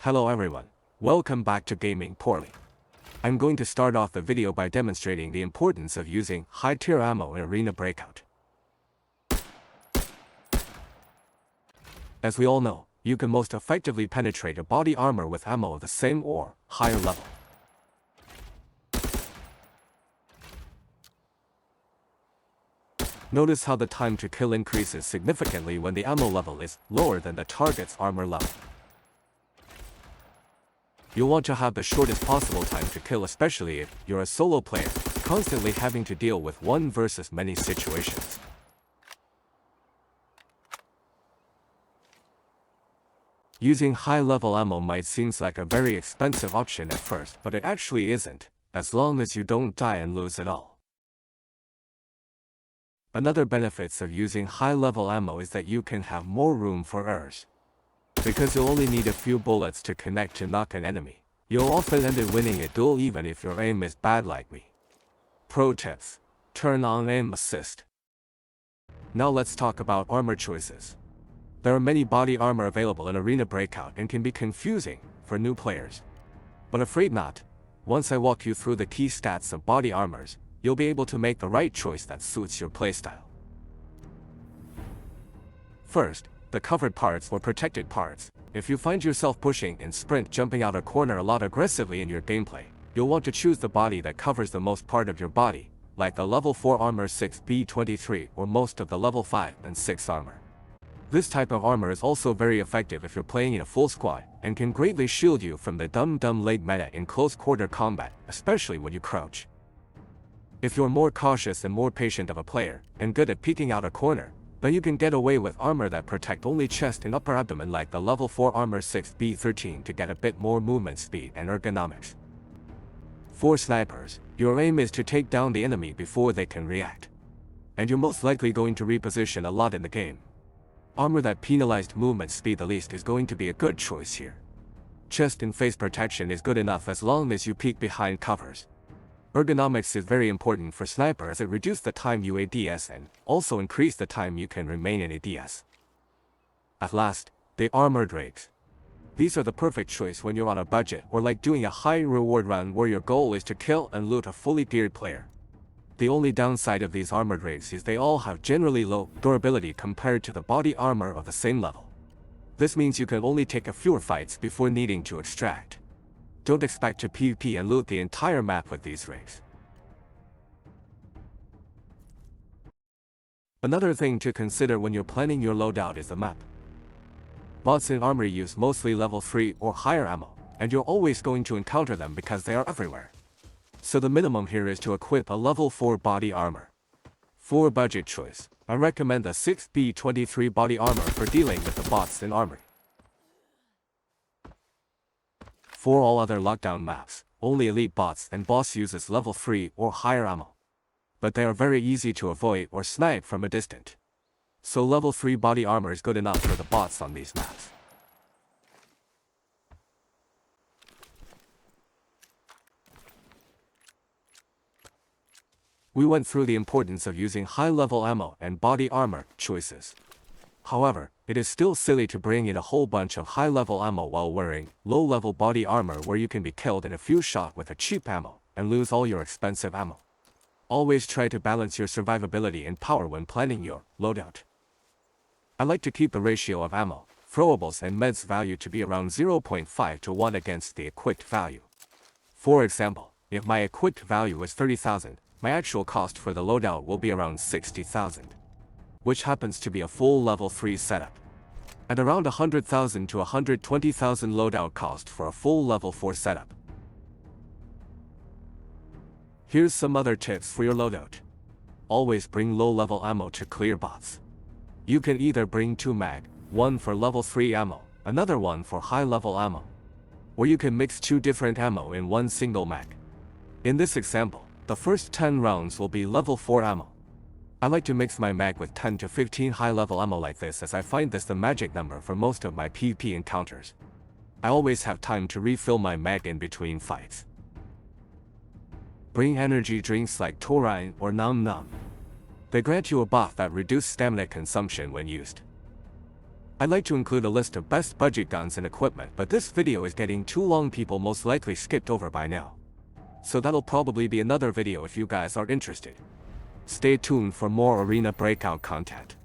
Hello everyone, welcome back to Gaming Poorly. I'm going to start off the video by demonstrating the importance of using high-tier ammo in Arena Breakout. As we all know, you can most effectively penetrate a body armor with ammo of the same or higher level. Notice how the time to kill increases significantly when the ammo level is lower than the target's armor level. You'll want to have the shortest possible time to kill, especially if you're a solo player, constantly having to deal with one versus many situations. Using high-level ammo might seem like a very expensive option at first, but it actually isn't, as long as you don't die and lose it all. Another benefit of using high-level ammo is that you can have more room for errors. Because you'll only need a few bullets to connect to knock an enemy, you'll often end up winning a duel even if your aim is bad like me. Pro tips: turn on aim assist. Now let's talk about armor choices. There are many body armor available in Arena Breakout and can be confusing for new players. But afraid not, once I walk you through the key stats of body armors, you'll be able to make the right choice that suits your playstyle. First, the covered parts or protected parts. If you find yourself pushing and sprint jumping out a corner a lot aggressively in your gameplay, you'll want to choose the body that covers the most part of your body, like the level 4 armor 6B23 or most of the level 5 and 6 armor. This type of armor is also very effective if you're playing in a full squad, and can greatly shield you from the dumb leg meta in close quarter combat, especially when you crouch. If you're more cautious and more patient of a player, and good at peeking out a corner, then you can get away with armor that protect only chest and upper abdomen like the level 4 armor 6B13 to get a bit more movement speed and ergonomics. For snipers, your aim is to take down the enemy before they can react. And you're most likely going to reposition a lot in the game. Armor that penalized movement speed the least is going to be a good choice here. Chest and face protection is good enough as long as you peek behind covers. Ergonomics is very important for sniper as it reduces the time you ADS and also increase the time you can remain in ADS. At last, the armored rigs. These are the perfect choice when you're on a budget or like doing a high reward run where your goal is to kill and loot a fully geared player. The only downside of these armored rigs is they all have generally low durability compared to the body armor of the same level. This means you can only take a few fights before needing to extract. Don't expect to PvP and loot the entire map with these rigs. Another thing to consider when you're planning your loadout is the map. Bots in armory use mostly level 3 or higher ammo, and you're always going to encounter them because they are everywhere. So the minimum here is to equip a level 4 body armor. For budget choice, I recommend the 6B23 body armor for dealing with the bots in armory. For all other lockdown maps, only elite bots and boss uses level 3 or higher ammo. But they are very easy to avoid or snipe from a distance. So level 3 body armor is good enough for the bots on these maps. We went through the importance of using high-level ammo and body armor choices. However, it is still silly to bring in a whole bunch of high-level ammo while wearing low-level body armor where you can be killed in a few shots with a cheap ammo and lose all your expensive ammo. Always try to balance your survivability and power when planning your loadout. I like to keep the ratio of ammo, throwables and meds value to be around 0.5 to 1 against the equipped value. For example, if my equipped value is 30,000, my actual cost for the loadout will be around 60,000. Which happens to be a full level 3 setup. And around 100,000 to 120,000 loadout cost for a full level 4 setup. Here's some other tips for your loadout. Always bring low level ammo to clear bots. You can either bring 2 mag, one for level 3 ammo, another one for high level ammo. Or you can mix 2 different ammo in one single mag. In this example, the first 10 rounds will be level 4 ammo. I like to mix my mag with 10 to 15 high-level ammo like this as I find this the magic number for most of my PvP encounters. I always have time to refill my mag in between fights. Bring energy drinks like Taurine or Num Num. They grant you a buff that reduces stamina consumption when used. I'd like to include a list of best budget guns and equipment, but this video is getting too long, people most likely skipped over by now. So that'll probably be another video if you guys are interested. Stay tuned for more Arena Breakout content.